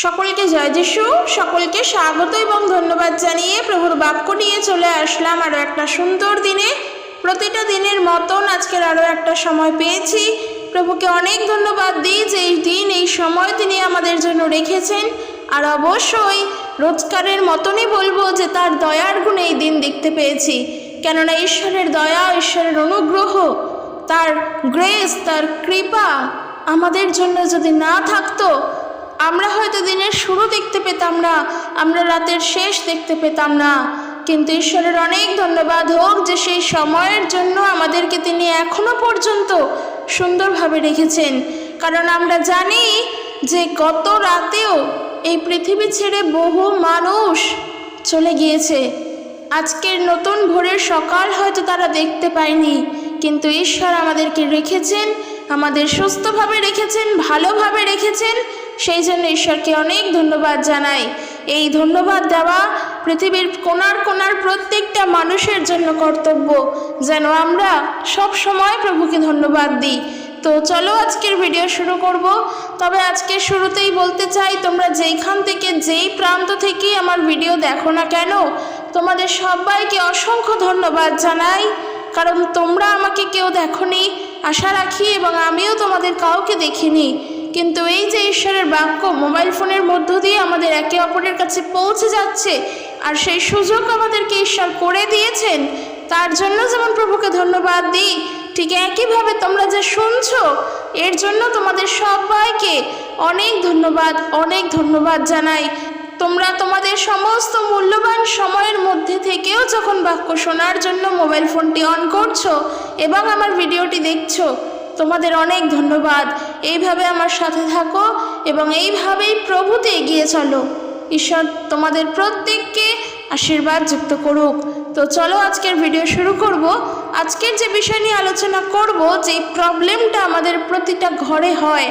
সকলকে জয় যিশু, সকলকে স্বাগত এবং ধন্যবাদ জানিয়ে প্রভুর বাক্য নিয়ে চলে আসলাম আরও একটা সুন্দর দিনে। প্রতিটা দিনের মতন আজকের আরও একটা সময় পেয়েছি। প্রভুকে অনেক ধন্যবাদ দিই যে এই দিন, এই সময় তিনি আমাদের জন্য রেখেছেন। আর অবশ্যই রোজকারের মতনই বলবো যে তার দয়ার গুণে এই দিন দেখতে পেয়েছি। কেননা ঈশ্বরের দয়া, ঈশ্বরের অনুগ্রহ, তার গ্রেস, তার কৃপা আমাদের জন্য যদি না থাকতো, আমরা হয়তো দিনের শুরু দেখতে পেতাম না, আমরা রাতের শেষ দেখতে পেতাম না। কিন্তু ঈশ্বরের অনেক ধন্যবাদ হোক যে সেই সময়ের জন্য আমাদেরকে তিনি এখনো পর্যন্ত সুন্দরভাবে রেখেছেন। কারণ আমরা জানি যে গত রাতেও এই পৃথিবী ছেড়ে বহু মানুষ চলে গিয়েছে। আজকের নতুন ভোরের সকাল হয়তো তারা দেখতে পায়নি, কিন্তু ঈশ্বর আমাদেরকে রেখেছেন, আমাদের সুস্থভাবে রেখেছেন, ভালোভাবে রেখেছেন। সেই জন্য ঈশ্বরকে অনেক ধন্যবাদ জানাই। এই ধন্যবাদ দেওয়া পৃথিবীর কোণার কোণার প্রত্যেকটা মানুষের জন্য কর্তব্য, যেন আমরা সব সময় প্রভুকে ধন্যবাদ দিই। তো চলো আজকের ভিডিও শুরু করব। তবে আজকের শুরুতেই বলতে চাই, তোমরা যেইখান থেকে, যেই প্রান্ত থেকে আমার ভিডিও দেখো না কেন, তোমাদের সবাইকে অসংখ্য ধন্যবাদ জানাই। কারণ তোমরা আমাকে কেউ দেখোনি আশা রাখি, এবং আমিও তোমাদের কাউকে দেখিনি। কিন্তু এই যে ঈশ্বরের বাক্য মোবাইল ফোনের মধ্য দিয়ে আমাদের একে অপরের কাছে পৌঁছে যাচ্ছে, আর সেই সুযোগ আমাদেরকে ঈশ্বর করে দিয়েছেন, তার জন্য যেমন প্রভুকে ধন্যবাদ দিই, ঠিক একইভাবে তোমরা যে শুনছো, এর জন্য তোমাদের সবাইকে অনেক ধন্যবাদ জানাই। তোমরা তোমাদের সমস্ত মূল্যবান সময়ের মধ্যে থেকেও যখন বাক্য শোনার জন্য মোবাইল ফোনটি অন করছো এবং আমার ভিডিওটি দেখছো, তোমাদের অনেক ধন্যবাদ। এইভাবে আমার সাথে থাকো এবং এইভাবেই প্রভুতে এগিয়ে চলো। ঈশ্বর তোমাদের প্রত্যেককে আশীর্বাদ যুক্ত করুক। তো চলো আজকের ভিডিও শুরু করব। আজকের যে বিষয় নিয়ে আলোচনা করব, যেই প্রবলেমটা আমাদের প্রতিটা ঘরে হয়,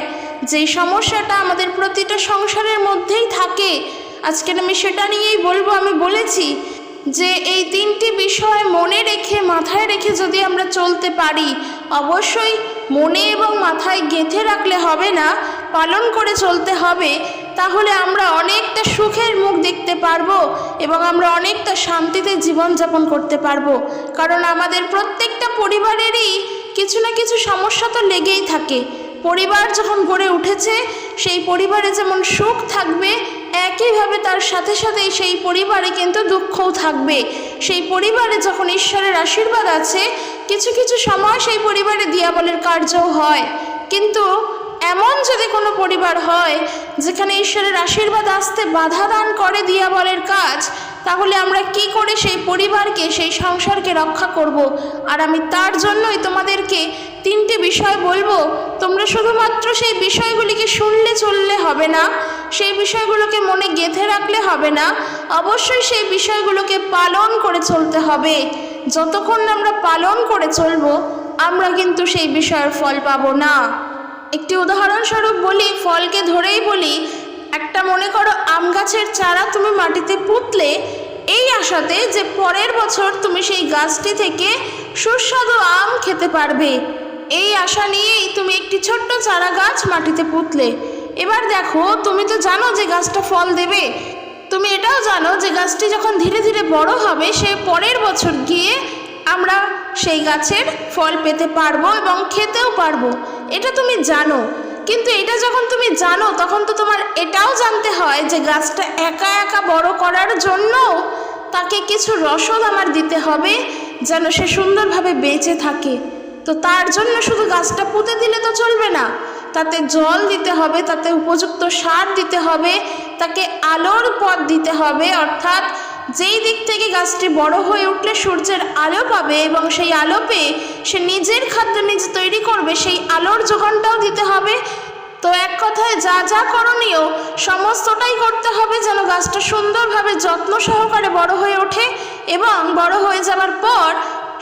যেই সমস্যাটা আমাদের প্রতিটা সংসারের মধ্যেই থাকে, আজকের আমি সেটা নিয়েই বলবো। আমি বলেছি যে এই তিনটি বিষয় মনে রেখে, মাথায় রেখে যদি আমরা চলতে পারি, অবশ্যই মনে এবং মাথায় গেঁথে রাখলে হবে না, পালন করে চলতে হবে। তাহলে আমরা অনেকটা সুখের মুখ দেখতে পারবো এবং আমরা অনেকটা শান্তিতে জীবনযাপন করতে পারবো। কারণ আমাদের প্রত্যেকটা পরিবারেরই কিছু না কিছু সমস্যা তো লেগেই থাকে। পরিবার যখন গড়ে উঠেছে, সেই পরিবারে যেমন সুখ থাকবে, একইভাবে তার সাথে সাথে সেই পরিবারে কিন্তু দুঃখও থাকবে। সেই পরিবারে যখন ঈশ্বরের আশীর্বাদ আছে, কিছু কিছু সময় সেই পরিবারে দিয়াবলের কার্যও হয়। কিন্তু এমন যদি কোনো পরিবার হয় যেখানে ঈশ্বরের আশীর্বাদ আসতে বাধা দান করে দিয়াবলের কাজ, তাহলে আমরা কি করে সেই পরিবারকে, সেই সংসারকে রক্ষা করব? আর আমি তার জন্যই তোমাদেরকে তিনটে বিষয় বলবো। তোমরা শুধুমাত্র সেই বিষয়গুলিকে শুনলে চললে হবে না, সেই বিষয়গুলোকে মনে গেঁথে রাখলে হবে না, অবশ্যই সেই বিষয়গুলোকে পালন করে চলতে হবে। যতক্ষণ আমরা পালন করে চলবো, আমরা কিন্তু সেই বিষয়ের ফল পাবো না। একটি উদাহরণস্বরূপ বলি, ফলকে ধরেই বলি। একটা মনে করো আম গাছের চারা তুমি মাটিতে পুঁতলে এই আশাতে যে পরের বছর তুমি সেই গাছটি থেকে সুস্বাদু আম খেতে পারবে। এই আশা নিয়েই তুমি একটি ছোট্ট চারা গাছ মাটিতে পুঁতলে। এবার দেখো, তুমি তো জানো যে গাছটা ফল দেবে, তুমি এটাও জানো যে গাছটি যখন ধীরে ধীরে বড় হবে, সে পরের বছর গিয়ে আমরা সেই গাছের ফল পেতে পারবো এবং খেতেও পারবো। এটা তুমি জানো। কিন্তু এটা যখন তুমি জানো, তখন তো তোমার এটাও জানতে হয় যে গাছটা একা একা বড় করার জন্য তাকে কিছু রসদ আমার দিতে হবে, যেন সে সুন্দরভাবে বেঁচে থাকে। তো তার জন্য শুধু গাছটা পুঁতে দিলে তো চলবে না, তাতে জল দিতে হবে, তাতে উপযুক্ত সার দিতে হবে, তাকে আলোর পথ দিতে হবে। অর্থাৎ যেই দিক থেকে গাছটি বড় হয়ে উঠলে সূর্যের আলো পাবে এবং সেই আলো পেয়ে সে নিজের খাদ্য নিজে তৈরি করবে, সেই আলোর যোগানটাও দিতে হবে। তো এক কথায় যা যা করণীয় সমস্তটাই করতে হবে, যেন গাছটা সুন্দরভাবে যত্ন সহকারে বড় হয়ে ওঠে এবং বড় হয়ে যাওয়ার পর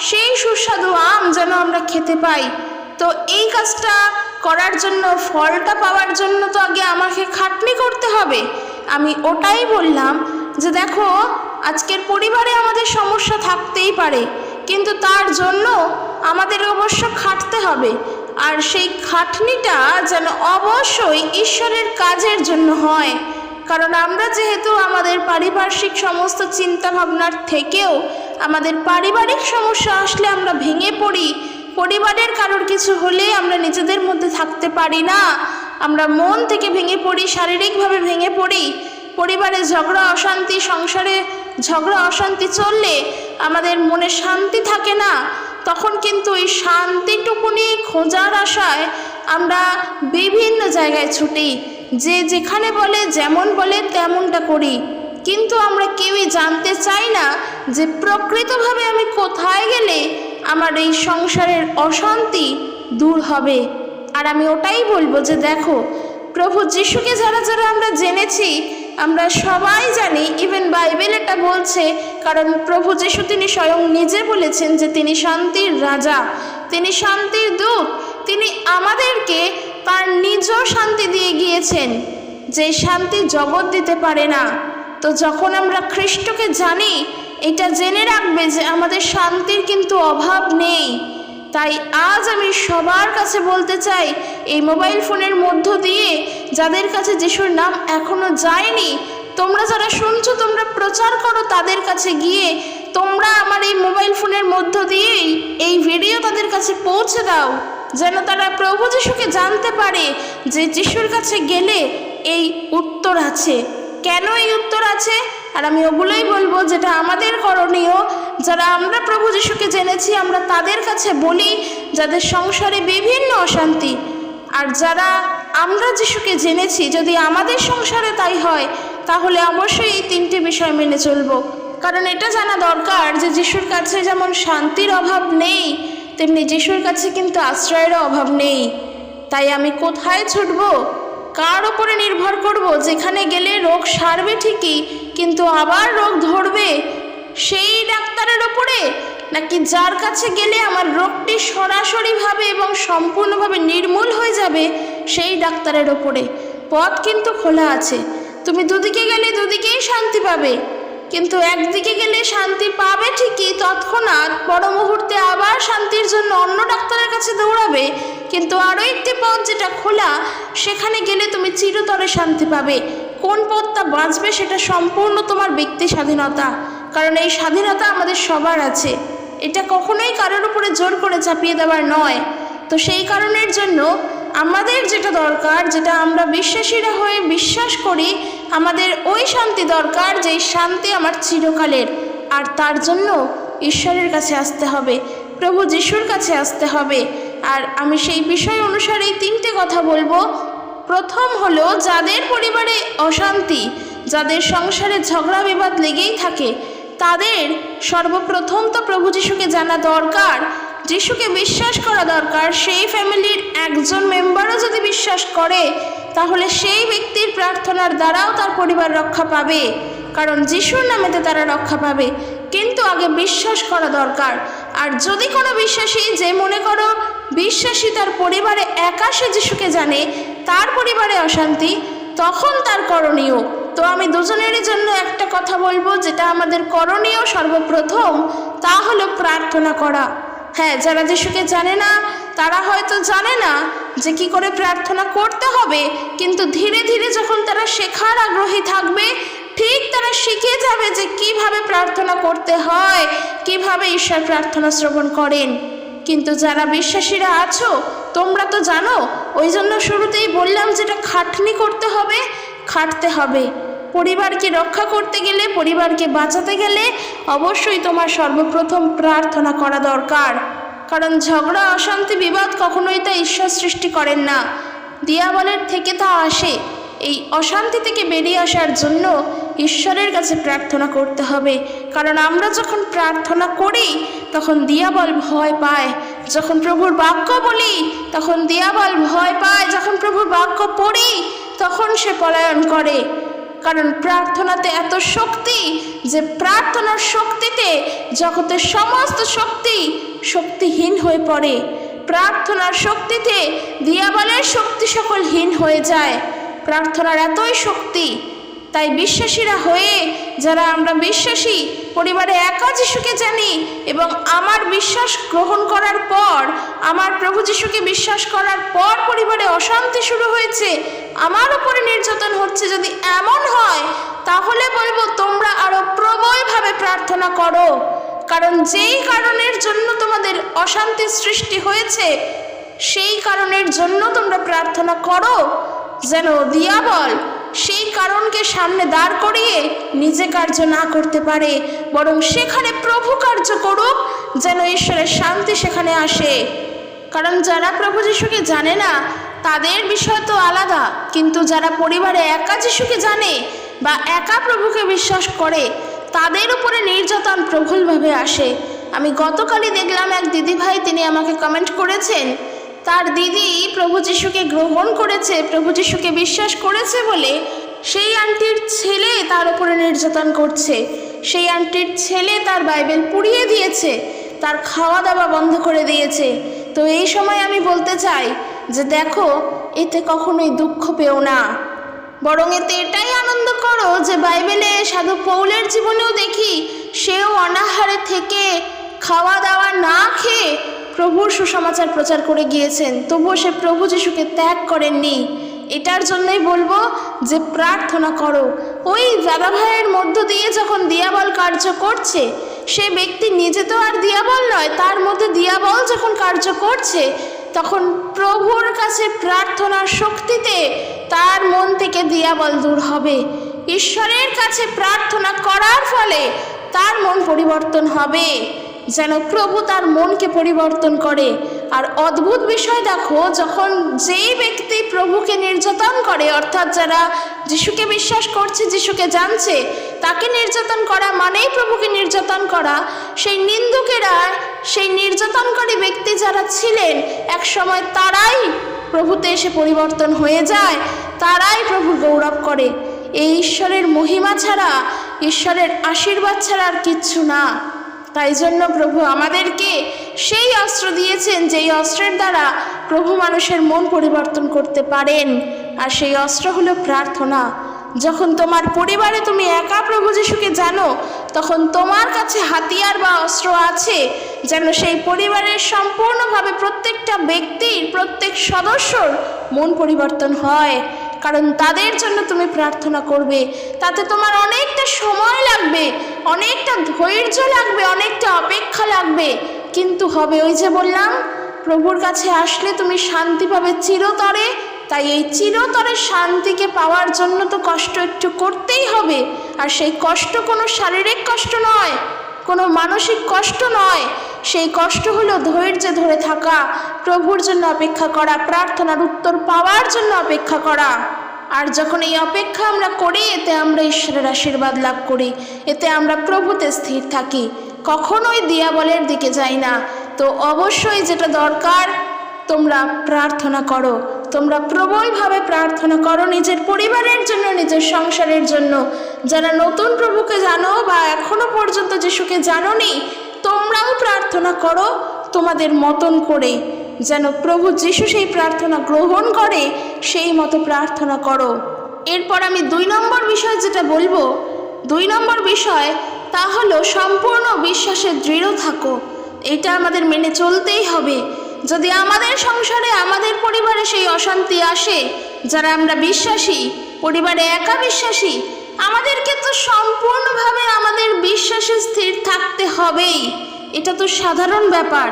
সেই সুস্বাদু আম যেন আমরা খেতে পাই। তো এই কাজটা করার জন্য, ফলটা পাওয়ার জন্য তো আগে আমাকে খাটনি করতে হবে। আমি ওটাই বললাম যে দেখো, আজকের পরিবারে আমাদের সমস্যা থাকতেই পারে, কিন্তু তার জন্য আমাদের অবশ্য খাটতে হবে। আর সেই খাটনিটা যেন অবশ্যই ঈশ্বরের কাজের জন্য হয়। কারণ আমরা যেহেতু আমাদের পারিপার্শ্বিক সমস্ত চিন্তা ভাবনার থেকেও আমাদের পারিবারিক সমস্যা আসলে আমরা ভেঙে পড়ি, পরিবারের কারোর কিছু হলে আমরা নিজেদের মধ্যে থাকতে পারি না, আমরা মন থেকে ভেঙে পড়ি, শারীরিকভাবে ভেঙে পড়ি। পরিবারে ঝগড়া অশান্তি, সংসারে ঝগড়া অশান্তি চললে আমাদের মনে শান্তি থাকে না। তখন কিন্তু এই শান্তিটুকুনি খোঁজার আশায় আমরা বিভিন্ন জায়গায় ছুটি, যে যেখানে বলে যেমন বলে তেমনটা করি, কিন্তু আমরা কেউই জানতে চাই না যে প্রকৃতভাবে আমি কোথায় গেলে আমার এই সংসারের অশান্তি দূর হবে। আর আমি ওটাই বলবো যে দেখো, প্রভু যিশুকে যারা যারা আমরা জেনেছি, আমরা সবাই জানি, ইভেন বাইবেল এটা বলছে, কারণ প্রভু যিশু তিনি স্বয়ং নিজে বলেছেন যে তিনি শান্তির রাজা, তিনি শান্তির দূত, তিনি আমাদেরকে তার নিজ শান্তি দিয়ে গিয়েছেন, যে শান্তি জগৎ দিতে পারে না। তো যখন আমরা খ্রিস্টকে জানি, এটা জেনে রাখবে যে আমাদের শান্তির কিন্তু অভাব নেই। তাই আজ আমি সবার কাছে বলতে চাই, এই মোবাইল ফোনের মধ্য দিয়ে যাদের কাছে যিশুর নাম এখনো যায়নি, তোমরা যারা শুনছো, তোমরা প্রচার করো তাদের কাছে গিয়ে, তোমরা আমার এই মোবাইল ফোনের মধ্য দিয়েই এই ভিডিও তাদের কাছে পৌঁছে দাও, যেন তারা প্রভু যিশুকে জানতে পারে যে যিশুর কাছে গেলে এই উত্তর আছে। কেন এই উত্তর আছে? আর আমি ওগুলোই বলবো যেটা আমাদের করণীয়। যারা আমরা প্রভু যিশুকে জেনেছি, আমরা তাদের কাছে বলি যাদের সংসারে বিভিন্ন অশান্তি, আর যারা আমরা যিশুকে জেনেছি যদি আমাদের সংসারে তাই হয়, তাহলে অবশ্যই এই তিনটি বিষয় মেনে চলবো। কারণ এটা জানা দরকার যে যিশুর কাছে যেমন শান্তির অভাব নেই, তেমনি যিশুর কাছে কিন্তু আশ্রয়েরও অভাব নেই। তাই আমি কোথায় ছুটবো, কার ওপরে নির্ভর করব? যেখানে গেলে রোগ সারবে ঠিকই, কিন্তু আবার রোগ ধরবে, সেই ডাক্তারের ওপরে? নাকি যার কাছে গেলে আমার রোগটি সরাসরিভাবে এবং সম্পূর্ণভাবে নির্মূল হয়ে যাবে, সেই ডাক্তারের ওপরে? পথ কিন্তু খোলা আছে, তুমি দুদিকে গেলে দুদিকেই শান্তি পাবে, কিন্তু একদিকে গেলে শান্তি পাবে ঠিকই, তৎক্ষণাৎ পর মুহূর্তে আবার শান্তির জন্য অন্য ডাক্তারের কাছে দৌড়াবে। কিন্তু আরও একটি পথ যেটা খোলা, সেখানে গেলে তুমি চিরতরে শান্তি পাবে। কোন পথটা বাঁচবে সেটা সম্পূর্ণ তোমার ব্যক্তি স্বাধীনতা, কারণ এই স্বাধীনতা আমাদের সবার আছে, এটা কখনোই কারোর উপরে জোর করে চাপিয়ে দেওয়ার নয়। তো সেই কারণের জন্য আমাদের যেটা দরকার, যেটা আমরা বিশ্বাসীরা হয়ে বিশ্বাস করি, আমাদের ওই শান্তি দরকার যেই শান্তি আমার চিরকালের। আর তার জন্য ঈশ্বরের কাছে আসতে হবে, প্রভু যিশুর কাছে আসতে হবে। আর আমি সেই বিষয় অনুসারে তিনটে কথা বলবো। প্রথম হলো, যাদের পরিবারে অশান্তি, যাদের সংসারে ঝগড়া বিবাদ লেগেই থাকে, তাদের সর্বপ্রথম তো প্রভু যিশুকে জানা দরকার, যিশুকে বিশ্বাস করা দরকার। সেই ফ্যামিলির একজন মেম্বারও যদি বিশ্বাস করে, তাহলে সেই ব্যক্তির প্রার্থনার দ্বারাও তার পরিবার রক্ষা পাবে, কারণ যিশুর নামেতে তারা রক্ষা পাবে। কিন্তু আগে বিশ্বাস করা দরকার। আর যদি কোনো বিশ্বাসী, যে মনে করো বিশ্বাসী তার পরিবারে একা সে যিশুকে জানে, তার পরিবারে অশান্তি, তখন তার করণীয়, তো আমি দুজনেরই জন্য একটা কথা বলবো, যেটা আমাদের করণীয় সর্বপ্রথম, তা হলো প্রার্থনা করা। হ্যাঁ, যারা যিশুকে জানে না তারা হয়তো জানে না যে কি করে প্রার্থনা করতে হবে, কিন্তু ধীরে ধীরে যখন তারা শেখার আগ্রহী থাকবে, ঠিক তারা শিখে যাবে যে কিভাবে প্রার্থনা করতে হয়, কিভাবে ঈশ্বর প্রার্থনা শ্রবণ করেন। কিন্তু যারা বিশ্বাসীরা আছো, তোমরা তো জানো, ওই জন্য শুরুতেই বললাম যেটা খাটনি করতে হবে, খাটতে হবে। পরিবারকে রক্ষা করতে গেলে, পরিবারকে বাঁচাতে গেলে অবশ্যই তোমার সর্বপ্রথম প্রার্থনা করা দরকার। কারণ ঝগড়া, অশান্তি, বিবাদ কখনোই তা ঈশ্বর সৃষ্টি করেন না, দিয়াবলের থেকে তা আসে। এই অশান্তি থেকে বেরিয়ে আসার জন্য ঈশ্বরের কাছে প্রার্থনা করতে হবে। কারণ আমরা যখন প্রার্থনা করি তখন দিয়াবল ভয় পায়, যখন প্রভুর বাক্য বলি তখন দিয়াবল ভয় পায়, যখন প্রভুর বাক্য পড়ি তখন সে পলায়ন করে। কারণ প্রার্থনাতে এত শক্তি যে প্রার্থনার শক্তিতে জগতের সমস্ত শক্তি শক্তিহীন হয়ে পড়ে। প্রার্থনার শক্তিতে দিয়াবলের শক্তি সকল হীন হয়ে যায়। প্রার্থনার এতই শক্তি, তাই বিশ্বাসীরা হয়ে যারা আমরা বিশ্বাসী, পরিবারে একা যিশুকে জানি এবং আমার বিশ্বাস গ্রহণ করার পর, আমার প্রভু যিশুকে বিশ্বাস করার পর পরিবারে অশান্তি শুরু হয়েছে, আমার উপরে নির্যাতন হচ্ছে, যদি এমন হয় তাহলে বলবো তোমরা আরো প্রবলভাবে প্রার্থনা করো। কারণ যেই কারণের জন্য তোমাদের অশান্তির সৃষ্টি হয়েছে সেই কারণের জন্য তোমরা প্রার্থনা করো, যেন দিয়াবল সেই কারণকে সামনে দাঁড় করিয়ে নিজে কার্য না করতে পারে, বরং সেখানে প্রভু কার্য করুক, যেন ঈশ্বরের শান্তি সেখানে আসে। কারণ যারা প্রভু যিশুকে জানে না তাদের বিষয় তো আলাদা, কিন্তু যারা পরিবারে একা যিশুকে জানে বা একা প্রভুকে বিশ্বাস করে তাদের উপরে নির্যাতন প্রবলভাবে আসে। আমি গতকালই দেখলাম এক দিদিভাই, তিনি আমাকে কমেন্ট করেছেন তার দিদি প্রভু যিশুকে গ্রহণ করেছে, প্রভু যিশুকে বিশ্বাস করেছে বলে সেই আন্টির ছেলে তার উপরে নির্যাতন করছে, সেই আন্টির ছেলে তার বাইবেল পুড়িয়ে দিয়েছে, তার খাওয়া দাওয়া বন্ধ করে দিয়েছে। তো এই সময় আমি বলতে চাই যে দেখো, এতে কখনোই দুঃখ পেও না, বরং এতে এটাই আনন্দ করো যে বাইবেলে সাধু পৌলের জীবনেও দেখি সেও অনাহারে থেকে খাওয়া দাওয়া না খেয়ে প্রভুর সুসমাচার প্রচার করে গিয়েছেন, তবুও সে প্রভু যিশুকে ত্যাগ করেননি। এটার জন্যই বলবো যে প্রার্থনা করো। ওই দাদা ভাইয়ের মধ্য দিয়ে যখন দিয়াবল কার্য করছে, সে ব্যক্তি নিজে তো আর দিয়াবল নয়, তার মধ্যে দিয়াবল যখন কার্য করছে তখন প্রভুর কাছে প্রার্থনার শক্তিতে তার মন থেকে দিয়াবল দূর হবে। ঈশ্বরের কাছে প্রার্থনা করার ফলে তার মন পরিবর্তন হবে, যেন প্রভু তার মনকে পরিবর্তন করে। আর অদ্ভুত বিষয় দেখো, যখন যেই ব্যক্তি প্রভুকে নির্যাতন করে, অর্থাৎ যারা যিশুকে বিশ্বাস করছে, যিশুকে জানছে, তাকে নির্যাতন করা মানেই প্রভুকে নির্যাতন করা। সেই নিন্দুকেরা, সেই নির্যাতনকারী ব্যক্তি যারা ছিলেন, এক সময় তারাই প্রভুতে এসে পরিবর্তন হয়ে যায়, তারাই প্রভুর গৌরব করে। এই ঈশ্বরের মহিমা ছাড়া, ঈশ্বরের আশীর্বাদ ছাড়া আর কিচ্ছু না। তাই জন্য প্রভু আমাদেরকে সেই অস্ত্র দিয়েছেন, যেই অস্ত্রের দ্বারা প্রভু মানুষের মন পরিবর্তন করতে পারেন, আর সেই অস্ত্র হলো প্রার্থনা। যখন তোমার পরিবারে তুমি একা প্রভু যিশুকে জানো, তখন তোমার কাছে হাতিয়ার বা অস্ত্র আছে, যেন সেই পরিবারের সম্পূর্ণভাবে প্রত্যেকটা ব্যক্তির, প্রত্যেক সদস্যর মন পরিবর্তন হয়। কারণ তাদের জন্য তুমি প্রার্থনা করবে, তাতে তোমার অনেকটা সময় লাগবে, অনেকটা ধৈর্য লাগবে, অনেকটা অপেক্ষা লাগবে, কিন্তু হবে। ওই যে বললাম, প্রভুর কাছে আসলে তুমি শান্তি পাবে চিরতরে। তাই এই চিরতরের শান্তিকে পাওয়ার জন্য তো কষ্ট একটু করতেই হবে। আর সেই কষ্ট কোনো শারীরিক কষ্ট নয়, কোনো মানসিক কষ্ট নয়, সেই কষ্ট হলো ধৈর্য ধরে থাকা, প্রভুর জন্য অপেক্ষা করা, প্রার্থনার উত্তর পাওয়ার জন্য অপেক্ষা করা। আর যখন এই অপেক্ষা আমরা করি, এতে আমরা ঈশ্বরের আশীর্বাদ লাভ করি, এতে আমরা প্রভুতে স্থির থাকি, কখনোই দিয়াবলের দিকে যাই না। তো অবশ্যই যেটা দরকার, তোমরা প্রার্থনা করো, তোমরা প্রবলভাবে প্রার্থনা করো নিজের পরিবারের জন্য, নিজের সংসারের জন্য। যারা নতুন প্রভুকে জানো বা এখনো পর্যন্ত যিশুকে জানোনি, তোমরাও প্রার্থনা করো তোমাদের মতন করে, যেন প্রভু যিশু সেই প্রার্থনা গ্রহণ করে, সেই মতো প্রার্থনা করো। এরপর আমি 2 নম্বর বিষয় যেটা বলবো, 2 নম্বর বিষয় তা হলো সম্পূর্ণ বিশ্বাসে দৃঢ় থাকো। এটা আমাদের মেনে চলতেই হবে। যদি আমাদের সংসারে, আমাদের পরিবারে সেই অশান্তি আসে, যারা আমরা বিশ্বাসী, পরিবারে একা বিশ্বাসী, আমাদেরকে তো সম্পূর্ণভাবে আমাদের বিশ্বাসে স্থির থাকতে হবেই। এটা তো সাধারণ ব্যাপার,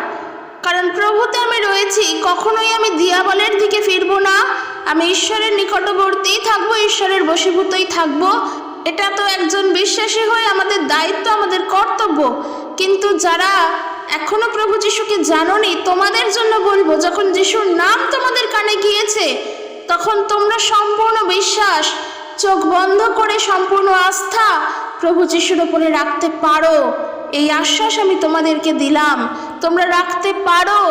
কারণ প্রভুতে আমি রয়েছি, কখনোই আমি দিয়াবলের দিকে ফিরবো না, আমি ঈশ্বরের নিকটবর্তীই থাকবো, ঈশ্বরের বশীভূতই থাকবো। এটা তো একজন বিশ্বাসী হয়ে আমাদের দায়িত্ব, আমাদের কর্তব্য। কিন্তু যারা এখনো প্রভু যিশুকে জানোনি, তোমাদের জন্য বলবো, যখন যিশুর নাম তোমাদের কানে গিয়েছে, তখন তোমরা সম্পূর্ণ বিশ্বাস, চোখ বন্ধ করে সম্পূর্ণ আস্থা প্রভু যিশুর উপরে রাখতে পারো। এই আশ্বাস আমি তোমাদেরকে দিলাম, তোমরা রাখতে পারো।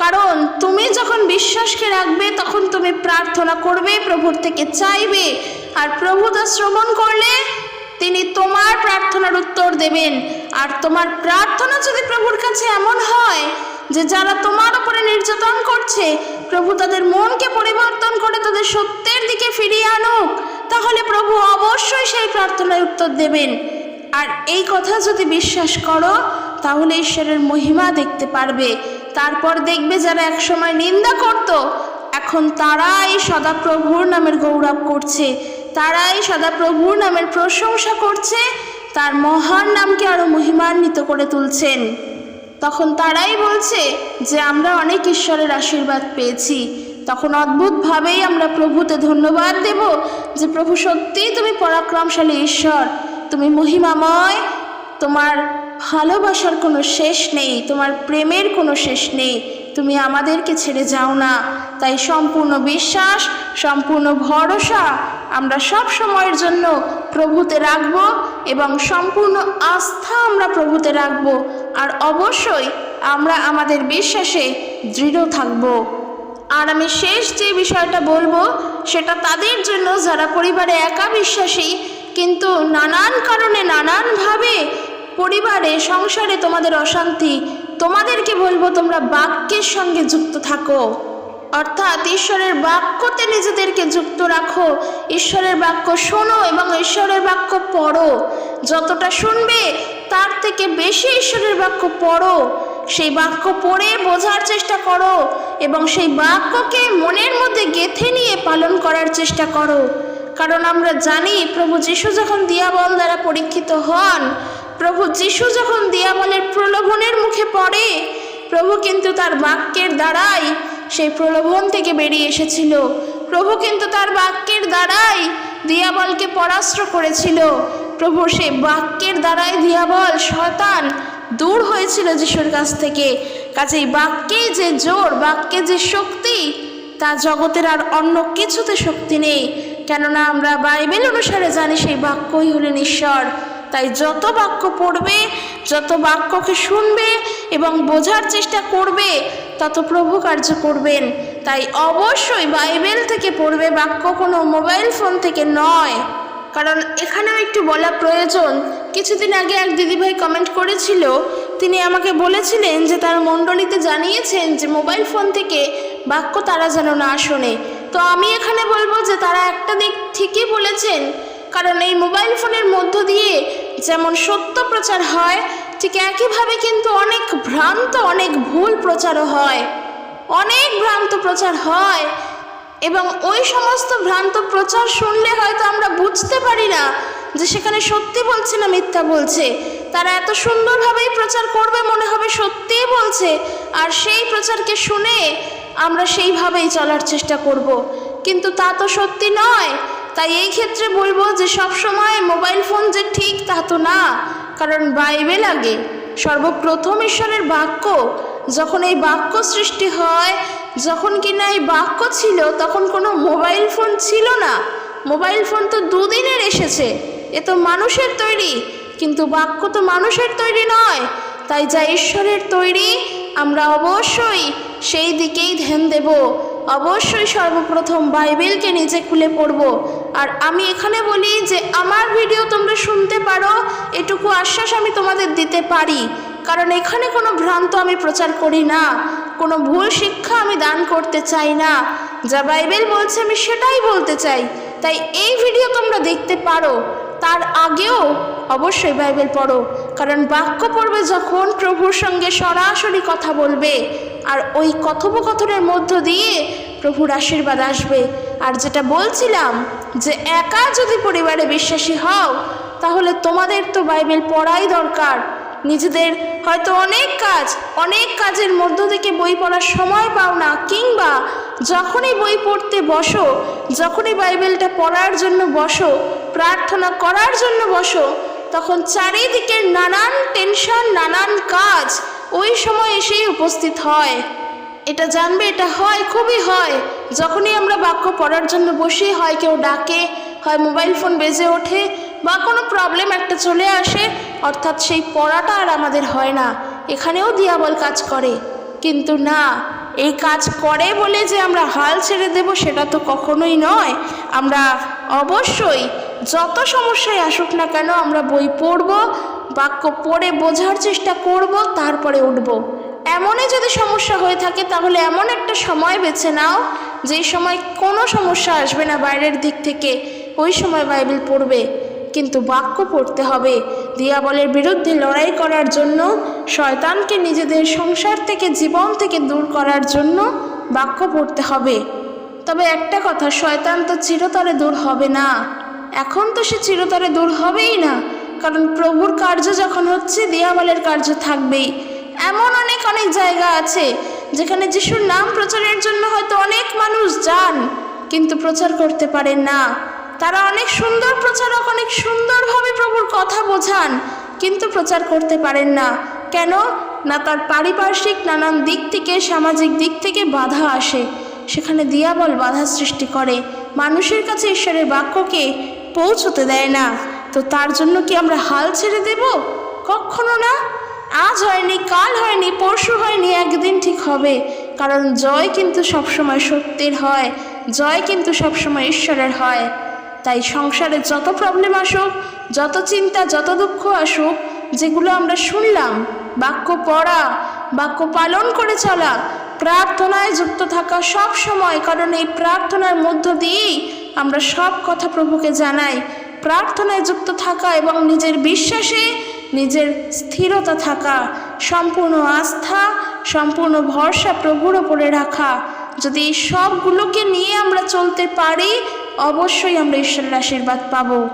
কারণ তুমি যখন বিশ্বাসকে রাখবে, তখন তুমি প্রার্থনা করবে, প্রভুর থেকে চাইবে, আর প্রভু তা শ্রবণ করলে তিনি তোমার প্রার্থনার উত্তর দেবেন। আর তোমার প্রার্থনা যদি প্রভুর কাছে এমন হয় যে যারা তোমার উপরে নির্যাতন করছে, প্রভু তাদের মনকে পরিবর্তন করে তাদের সত্যের দিকে ফিরিয়ে আনুক, তাহলে প্রভু অবশ্যই সেই প্রার্থনার উত্তর দেবেন। আর এই কথা যদি বিশ্বাস করো তাহলে ঈশ্বরের মহিমা দেখতে পারবে। তারপর দেখবে যারা একসময় নিন্দা করত, এখন তারাই সদাপ্রভুর নামের গৌরব করছে, তারাই সদাপ্রভুর নামের প্রশংসা করছে, তার মহান নামকে আরো মহিমান্বিত করে তুলছেন। তখন তারাই বলছে যে আমরা অনেক ঈশ্বরের আশীর্বাদ পেয়েছি। তখন অদ্ভুতভাবেই আমরা প্রভুতে ধন্যবাদ দেব যে প্রভু সত্যিই তুমি পরাক্রমশালী ঈশ্বর, তুমি মহিমাময়, তোমার ভালোবাসার কোনো শেষ নেই, তোমার প্রেমের কোনো শেষ নেই, তুমি আমাদেরকে ছেড়ে যাও না। তাই সম্পূর্ণ বিশ্বাস, সম্পূর্ণ ভরসা আমরা সব সময়ের জন্য প্রভুতে রাখব এবং সম্পূর্ণ আস্থা আমরা প্রভুতে রাখব। আর অবশ্যই আমরা আমাদের বিশ্বাসে দৃঢ় থাকব। আর আমি শেষ যে বিষয়টা বলবো সেটা তাদের জন্য যারা পরিবারে একা বিশ্বাসী, কিন্তু নানান কারণে নানানভাবে পরিবারে সংসারে তোমাদের অশান্তি, তোমাদেরকে বলবো তোমরা বাক্যের সঙ্গে যুক্ত থাকো, অর্থাৎ ঈশ্বরের বাক্যতে নিজেদেরকে যুক্ত রাখো। ঈশ্বরের বাক্য শোনো এবং ঈশ্বরের বাক্য পড়ো। যতটা শুনবে তার থেকে বেশি ঈশ্বরের বাক্য পড়ো, সেই বাক্য পড়ে বোঝার চেষ্টা করো এবং সেই বাক্যকে মনের মধ্যে গেঁথে নিয়ে পালন করার চেষ্টা করো। কারণ আমরা জানি প্রভু যিশু যখন দিয়াবল দ্বারা পরীক্ষিত হন, প্রভু যিশু যখন দিয়াবলের প্রলোভনের মুখে পড়ে, প্রভু কিন্তু তার বাক্যের দ্বারাই সেই প্রলোভন থেকে বেরিয়ে এসেছিল। প্রভু কিন্তু তার বাক্যের দ্বারাই দিয়াবলকে পরাস্ত করেছিল। প্রভু সেই বাক্যের দ্বারাই দিয়াবল শয়তান দূর হয়েছিল যিশুর কাছ থেকে। কাজেই বাক্যে যে জোর, বাক্যে যে শক্তি, তা জগতের আর অন্য কিছুতে শক্তি নেই। কেননা আমরা বাইবেল অনুসারে জানি সেই বাক্যই হলেন ঈশ্বর। তাই যত বাক্য পড়বে, যত বাক্যকে শুনবে এবং বোঝার চেষ্টা করবে, তত প্রভু কার্য করবেন। তাই অবশ্যই বাইবেল থেকে পড়বে, বাক্য কোনো মোবাইল ফোন থেকে নয়। কারণ এখানেও একটু বলা প্রয়োজন, কিছুদিন আগে এক দিদিভাই কমেন্ট করেছিল, তিনি আমাকে বলেছিলেন যে তার মণ্ডলীতে জানিয়েছেন যে মোবাইল ফোন থেকে বাক্য তারা যেন না শোনে। তো আমি এখানে বলবো যে তারা একটা দিক ঠিকই বলেছেন, কারণ এই মোবাইল ফোনের মধ্য দিয়ে যেমন সত্য প্রচার হয়, ঠিক একইভাবে কিন্তু অনেক ভ্রান্ত, অনেক ভুল প্রচারও হয়, অনেক ভ্রান্ত প্রচার হয়। এবং ওই সমস্ত ভ্রান্ত প্রচার শুনলে হয়তো আমরা বুঝতে পারি না যে সেখানে সত্যি বলছে না মিথ্যা বলছে। তারা এত সুন্দরভাবেই প্রচার করবে, মনে হবে সত্যিই বলছে, আর সেই প্রচারকে শুনে আমরা সেইভাবেই চলার চেষ্টা করব, কিন্তু তা তো সত্যি নয়। তাই এই ক্ষেত্রে বলবো যে সব সময় মোবাইল ফোন যে ঠিক তা তো না, কারণ বাইবেল আগে, সর্বপ্রথম ঈশ্বরের বাক্য। যখন এই বাক্য সৃষ্টি হয়, যখন কিনা এই বাক্য ছিল, তখন কোনো মোবাইল ফোন ছিল না। মোবাইল ফোন তো দুদিনের এসেছে, এ তো মানুষের তৈরি, কিন্তু বাক্য তো মানুষের তৈরি নয়। তাই যা ঈশ্বরের তৈরি আমরা অবশ্যই সেই দিকেই ধ্যান দেব। অবশ্যই সর্বপ্রথম বাইবেলকে নিজে খুলে পড়ব। আর আমি এখানে বলি যে আমার ভিডিও তোমরা শুনতে পারো, এটুকু আশ্বাস আমি তোমাদের দিতে পারি। কারণ এখানে কোনো ভ্রান্ত আমি প্রচার করি না, কোনো ভুল শিক্ষা আমি দান করতে চাই না। যা বাইবেল বলছে আমি সেটাই বলতে চাই। তাই এই ভিডিও তোমরা দেখতে পারো, তার আগেও অবশ্যই বাইবেল পড়ো। কারণ বাক্য পড়বে যখন, প্রভুর সঙ্গে সরাসরি কথা বলবে, আর ওই কথোপকথনের মধ্য দিয়ে প্রভুর আশীর্বাদ আসবে। আর যেটা বলছিলাম যে একা যদি পরিবারে বিশ্বাসী হও, তাহলে তোমাদের তো বাইবেল পড়াই দরকার। নিজেদের হয়তো অনেক কাজের মধ্য থেকে বই পড়ার সময় পাও না, কিংবা যখনই বই পড়তে বসো, যখনই বাইবেলটা পড়ার জন্য বসো, প্রার্থনা করার জন্য বসো, তখন চারিদিকের নানান টেনশন, নানান কাজ ওই সময় এসেই উপস্থিত হয়। এটা জানবে, এটা হয়, খুবই হয়। যখনই আমরা বাক্য পড়ার জন্য বসি, হয় কেউ ডাকে, হয় মোবাইল ফোন বেজে ওঠে, বা কোনো প্রবলেম একটা চলে আসে, অর্থাৎ সেই পড়াটা আর আমাদের হয় না। এখানেও দিয়াবল কাজ করে, কিন্তু না, এই কাজ করে বলে যে আমরা হাল ছেড়ে দেব সেটা তো কখনোই নয়। আমরা অবশ্যই যত সমস্যায় আসুক না কেন আমরা বই পড়ব, বাক্য পড়ে বোঝার চেষ্টা করব, তারপরে উঠব। এমনই যদি সমস্যা হয়ে থাকে তাহলে এমন একটা সময় বেছে নাও যেই সময় কোনো সমস্যা আসবে না বাইরের দিক থেকে, ওই সময় বাইবেল পড়বে। কিন্তু বাক্য পড়তে হবে। দিয়াবলের বিরুদ্ধে লড়াই করার জন্য, শয়তানকে নিজেদের সংসার থেকে, জীবন থেকে দূর করার জন্য বাক্য পড়তে হবে। তবে একটা কথা, শয়তান তো চিরতরে দূর হবে না। এখন তো সে চিরতরে দূর হবেই না, কারণ প্রভুর কার্য যখন হচ্ছে, দিয়াবলের কার্য থাকবেই। এমন অনেক জায়গা আছে যেখানে যিশুর নাম প্রচারের জন্য হয়তো অনেক মানুষ যান, কিন্তু প্রচার করতে পারেন না। তারা অনেক সুন্দর প্রচারক, অনেক সুন্দরভাবে প্রভুর কথা বোঝান, কিন্তু প্রচার করতে পারেন না। কেন না? তার পারিপার্শ্বিক নানান দিক থেকে, সামাজিক দিক থেকে বাধা আসে। সেখানে দিয়াবল বাধা সৃষ্টি করে, মানুষের কাছে ঈশ্বরের বাক্যকে পৌঁছতে দেয় না। তো তার জন্য কি আমরা হাল ছেড়ে দেব? কখনো না। আজ হয়নি, কাল হয়নি, পরশু হয়নি, একদিন ঠিক হবে। কারণ জয় কিন্তু সবসময় সত্যের হয়, জয় কিন্তু সবসময় ঈশ্বরের হয়। তাই সংসারে যত প্রবলেম আসুক, যত চিন্তা, যত দুঃখ আসুক, যেগুলো আমরা শুনলাম, বাক্য পড়া, বাক্য পালন করে চলা, প্রার্থনায় যুক্ত থাকা সব সময়, কারণ এই প্রার্থনার মধ্য দিয়েই আমরা সব কথা প্রভুকে জানাই। প্রার্থনায় যুক্ত থাকা এবং নিজের বিশ্বাসে, নিজের স্থিরতা থাকা, সম্পূর্ণ আস্থা, সম্পূর্ণ ভরসা প্রভুর ওপরে রাখা, যদি এই সবগুলোকে নিয়ে আমরা চলতে পারি, অবশ্যই আমরা ঈশ্বরের আশীর্বাদ পাব।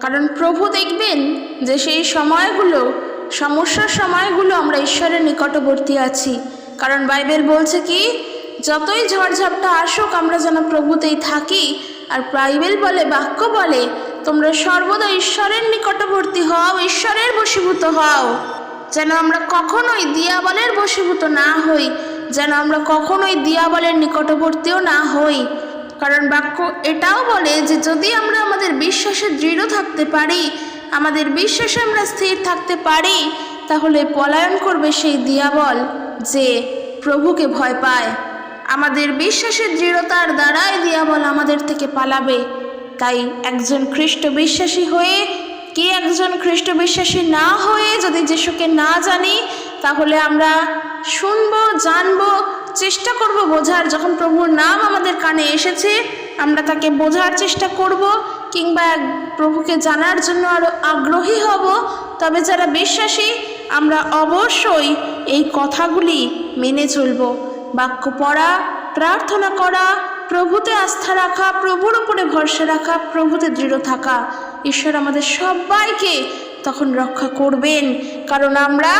কারণ প্রভু দেখবেন যে সেই সময়গুলো, সমস্যার সময়গুলো আমরা ঈশ্বরের নিকটবর্তী আছি। কারণ বাইবেল বলছে কি, যতই ঝড়ঝাপটা আসুক আমরা যেন প্রভুতেই থাকি। আর বাইবেল বলে, বাক্য বলে, তোমরা সর্বদা ঈশ্বরের নিকটবর্তী হও, ঈশ্বরের বশীভূত হও, যেন আমরা কখনোই দিয়াবলের বশীভূত না হই, যেন আমরা কখনোই দিয়াবলের নিকটবর্তীও না হই। কারণ বাক্য এটাও বলে যে যদি আমরা আমাদের বিশ্বাসে দৃঢ় থাকতে পারি, আমাদের বিশ্বাসে আমরা স্থির থাকতে পারি, তাহলে পলায়ন করবে সেই দিয়াবল যে প্রভুকে ভয় পায়। আমাদের বিশ্বাসের দৃঢ়তার দ্বারাই দিয়াবল আমাদের থেকে পালাবে। তাই একজন খ্রিস্ট বিশ্বাসী হয়ে কি একজন খ্রিস্ট বিশ্বাসী না হয়ে যদি যিশুকে না জানি, তাহলে আমরা শুনবো, জানবো, চেষ্টা করব বোঝার। যখন প্রভুর নাম আমাদের কানে এসেছে, আমরা তাকে বোঝার চেষ্টা করব, কিংবা প্রভুকে জানার জন্য আরও আগ্রহী হব। তবে যারা বিশ্বাসী, আমরা অবশ্যই এই কথাগুলি মেনে চলব। বাক্য পড়া, প্রার্থনা করা, প্রভুতে আস্থা রাখা, প্রভুর উপরে ভরসা রাখা, প্রভুতে দৃঢ় থাকা। ঈশ্বর আমাদের সবাইকে তখন রক্ষা করবেন, কারণ আমরা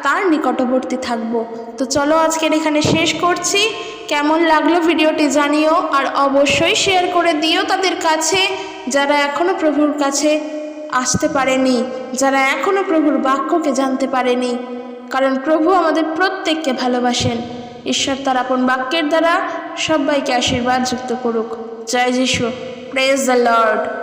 তার নিকটবর্তী থাকব। তো চলো আজকের এখানে শেষ করছি। কেমন লাগলো ভিডিওটি জানিও, আর অবশ্যই শেয়ার করে দিও তাদের কাছে যারা এখনও প্রভুর কাছে আসতে পারেনি, যারা এখনও প্রভুর বাক্যকে জানতে পারেনি। কারণ প্রভু আমাদের প্রত্যেককে ভালোবাসেন। ঈশ্বর তার আপন বাক্যের দ্বারা সবাইকে আশীর্বাদ যুক্ত করুক। জয় যিশু। Praise the Lord.